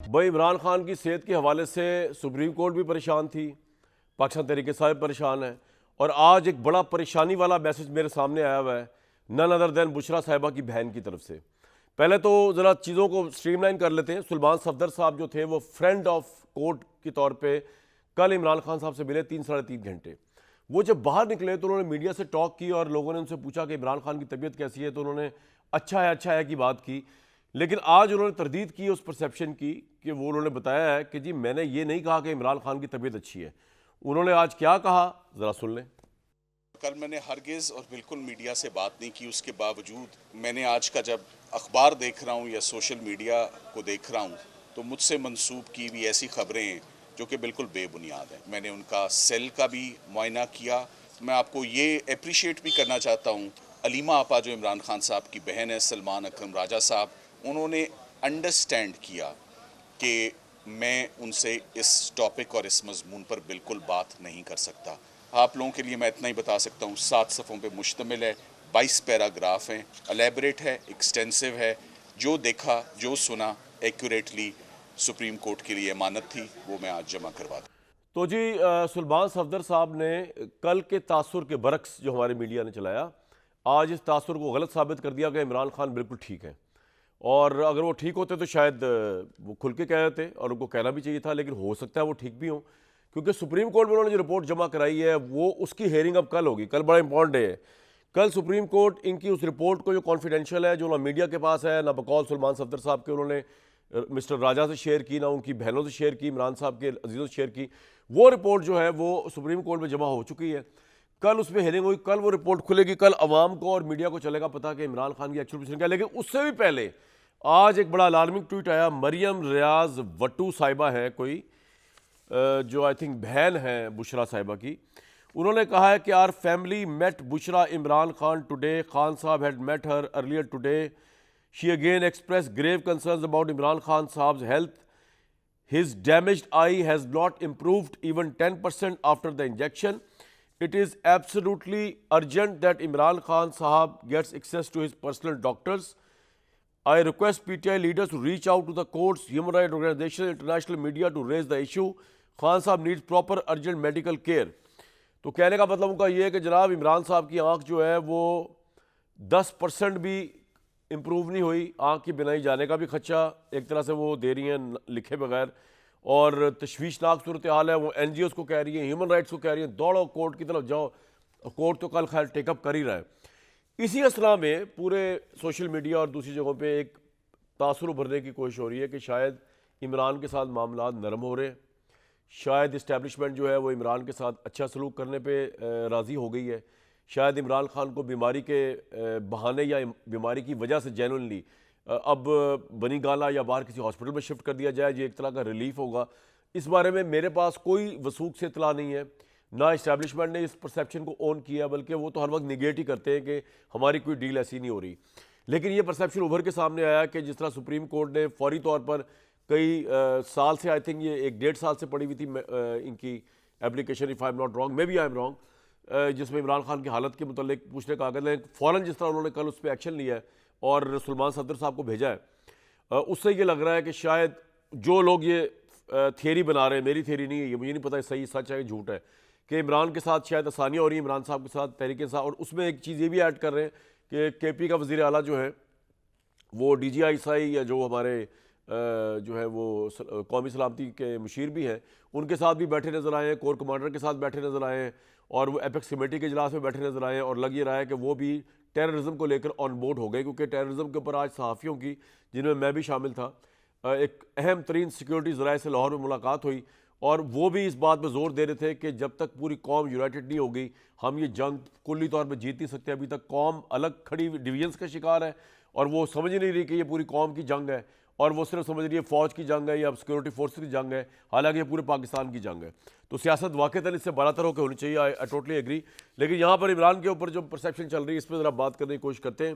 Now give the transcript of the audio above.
भाई इमरान खान की सेहत के हवाले से सुप्रीम कोर्ट भी परेशान थी, पाकिस्तान तहरीक साहब परेशान है, और आज एक बड़ा परेशानी वाला मैसेज मेरे सामने आया हुआ है नन अदर दैन बुशरा साहिबा की बहन की तरफ से। पहले तो ज़रा चीज़ों को स्ट्रीमलाइन कर लेते हैं। सुल्तान सफदर साहब जो थे वो फ्रेंड ऑफ कोर्ट के तौर पे कल इमरान खान साहब से मिले 3 साढ़े 3 घंटे। वो जब बाहर निकले तो उन्होंने मीडिया से टॉक की और लोगों ने उनसे पूछा कि इमरान खान की तबीयत कैसी है, तो उन्होंने अच्छा है की बात की। लेकिन आज उन्होंने तरदीद की उस परसेप्शन की कि वो उन्होंने बताया है कि जी मैंने ये नहीं कहा कि इमरान खान की तबीयत अच्छी है। उन्होंने आज क्या कहा, ज़रा सुन लें। कल मैंने हरगिज़ और बिल्कुल मीडिया से बात नहीं की, उसके बावजूद मैंने आज का जब अखबार देख रहा हूँ या सोशल मीडिया को देख रहा हूँ तो मुझसे मंसूब की भी ऐसी खबरें हैं जो कि बिल्कुल बेबुनियाद हैं। मैंने उनका सेल का भी मुआयना किया। मैं आपको ये अप्रिशिएट भी करना चाहता हूँ, अलीमा आपा जो इमरान खान साहब की बहन है, सलमान अकरम राजा साहब, उन्होंने अंडरस्टैंड किया कि मैं उनसे इस टॉपिक और इस मजमून पर बिल्कुल बात नहीं कर सकता। आप लोगों के लिए मैं इतना ही बता सकता हूँ, 7 सफ़ों पे मुश्तमिल है, 22 पैराग्राफ हैं, एलेबरेट है, एक्सटेंसिव है। जो देखा जो सुना एक्यूरेटली सुप्रीम कोर्ट के लिए अमानत थी, वो मैं आज जमा करवा दूँ। तो जी सुल्तान सफदर साहब ने कल के तासुर के बरक्स जो हमारे मीडिया ने चलाया, आज इस तासुर को गलत साबित कर दिया कि इमरान खान बिल्कुल ठीक है। और अगर वो ठीक होते तो शायद वो खुल के कह देते और उनको कहना भी चाहिए था, लेकिन हो सकता है वो ठीक भी हों, क्योंकि सुप्रीम कोर्ट में उन्होंने जो रिपोर्ट जमा कराई है वो उसकी हेयरिंग अब कल होगी। कल बड़ा इंपॉर्टेंट डे है। कल सुप्रीम कोर्ट इनकी उस रिपोर्ट को जो कॉन्फिडेंशियल है, जो ना मीडिया के पास है ना बकौल सुल्तान सफदर साहब के, उन्होंने मिस्टर राजा से शेयर की, ना उनकी बहनों से शेयर की, इमरान साहब के अजीज़ों से शेयर की। वो रिपोर्ट जो है वो सुप्रीम कोर्ट में जमा हो चुकी है। कल उसमें हेयरिंग हुई, कल वो रिपोर्ट खुलेगी, कल अवाम को और मीडिया को चलेगा पता कि इमरान खान की एक्चुअल पोजीशन क्या है। लेकिन उससे भी पहले आज एक बड़ा अलार्मिंग ट्वीट आया। मरियम रियाज वट्टू साहिबा है कोई, जो आई थिंक बहन है बुशरा साहिबा की। उन्होंने कहा है कि our family met Bushra Imran Khan today, Khan sahab had met her earlier today. She again express grave concerns about Imran Khan sahab's health. His damaged eye has not improved even 10% after the injection. It is absolutely urgent that Imran Khan Sahab gets access to his personal doctors. I request PTI leaders to reach out to the courts, human rights organizations, international media to raise the issue. Khan Sahab needs proper urgent medical care. तो कहने का मतलब उनका ये है कि जनाब इमरान साहब की आंख जो है वो 10% भी इम्प्रूव नहीं हुई। आँख की बिनाई जाने का भी खदशा एक तरह से वो दे रही हैं लिखे बगैर, और तशवीशनाक सूरत हाल है। वो NGOs को कह रही हैं, ह्यूमन राइट्स को कह रही हैं दौड़ो कोर्ट की तरफ जाओ। कोर्ट तो कल खैर टेकअप कर ही रहा है। इसी असला में पूरे सोशल मीडिया और दूसरी जगहों पे एक तासुर उभरने की कोशिश हो रही है कि शायद इमरान के साथ मामला नरम हो रहे हैं, शायद इस्टेब्लिशमेंट जो है वो इमरान के साथ अच्छा सलूक करने पे राज़ी हो गई है, शायद इमरान खान को बीमारी के बहाने या बीमारी की वजह से जेनुइनली अब बनी गाला या बाहर किसी हॉस्पिटल में शिफ्ट कर दिया जाए, ये एक तरह का रिलीफ होगा। इस बारे में मेरे पास कोई वसूख से इतला नहीं है, ना इस्टेब्लिशमेंट ने इस परसेप्शन को ओन किया, बल्कि वो तो हर वक्त निगेट ही करते हैं कि हमारी कोई डील ऐसी नहीं हो रही। लेकिन ये परसेप्शन उभर के सामने आया कि जिस तरह सुप्रीम कोर्ट ने फौरी तौर पर कई साल से, आई थिंक ये 1-1.5 साल से पड़ी हुई थी इनकी application, if I am not wrong, maybe I am wrong, जिसमें इमरान खान की हालत के मुतल्लिक पूछने का आगे फ़ौरन जिस तरह उन्होंने कल उस पर एक्शन लिया है और सुल्तान सफदर साहब को भेजा है, उससे ये लग रहा है कि शायद जो लोग ये थियरी बना रहे हैं, मेरी थियरी नहीं है, ये मुझे नहीं पता सही सच है कि झूठ है, कि इमरान के साथ शायद आसानियाँ हो रही हैं इमरान साहब के साथ तहरीक इंसाफ। और उसमें एक चीज़ ये भी ऐड कर रहे हैं कि KP का वज़ीर आला जो है वो DGI या जो हमारे जो है वो कौमी सलामती के मुशीर भी हैं, उनके साथ भी बैठे नज़र आए हैं, कोर कमांडर के साथ बैठे नज़र आए हैं, और वो एपेक्स कमेटी के इजलास में बैठे नज़र आए हैं। और लग ये रहा है कि वो भी टेररिज्म को लेकर ऑन बोर्ड हो गए, क्योंकि टेररिज्म के ऊपर आज सहाफ़ियों की, जिनमें मैं भी शामिल था, एक अहम तरीन सिक्योरिटी ज़राए से लाहौर में मुलाकात हुई, और वो भी इस बात पर जोर दे रहे थे कि जब तक पूरी कौम यूनाइटेड नहीं होगी हम ये जंग कुल्ली तौर पर जीत नहीं सकते। अभी तक कौम अलग खड़ी डिवीजन्स का शिकार है, और वो समझ नहीं रही कि ये पूरी कौम की जंग है, और वो सिर्फ समझ रही है फ़ौज की जंग है या सिक्योरिटी फोर्सेस की जंग है, हालांकि ये पूरे पाकिस्तान की जंग है। तो सियासत वाक़ईतन इससे बरातर होकर होनी चाहिए, आई टोटली एग्री। लेकिन यहाँ पर इमरान के ऊपर जो परसेप्शन चल रही है, इस पर ज़रा बात करने की कोशिश करते हैं।